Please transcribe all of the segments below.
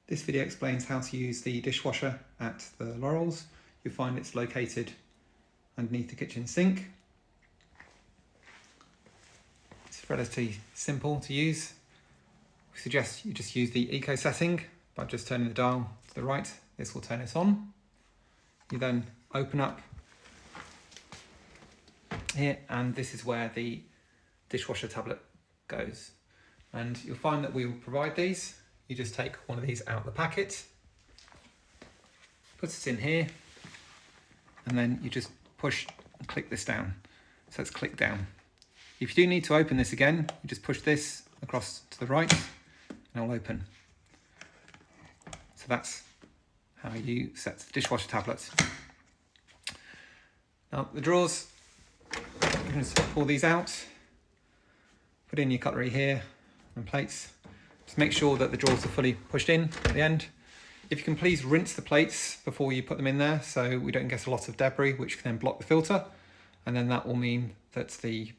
This video explains how to use the dishwasher at the Laurels. You'll find it's located underneath the kitchen sink. It's relatively simple to use. We suggest you just use the eco setting by just turning the dial to the right. This will turn it on. You then open up here, and this is where the dishwasher tablet goes. And you'll find that we will provide these. You just take one of these out of the packet, put it in here, and then you just push and click this down. So it's clicked down. If you do need to open this again, you just push this across to the right and it'll open. So that's how you set the dishwasher tablets. Now the drawers, you can just pull these out, put in your cutlery here and plates. Just make sure that the drawers are fully pushed in at the end. If you can, please rinse the plates before you put them in there so we don't get a lot of debris which can then block the filter, and then that will mean that the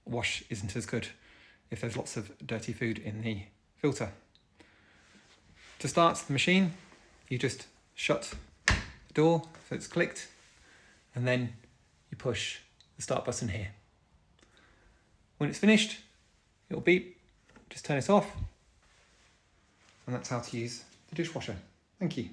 wash isn't as good if there's lots of dirty food in the filter. To start the machine, you just shut the door so it's clicked, and then you push the start button here. When it's finished, it'll beep. Just turn it off, and that's how to use the dishwasher. Thank you.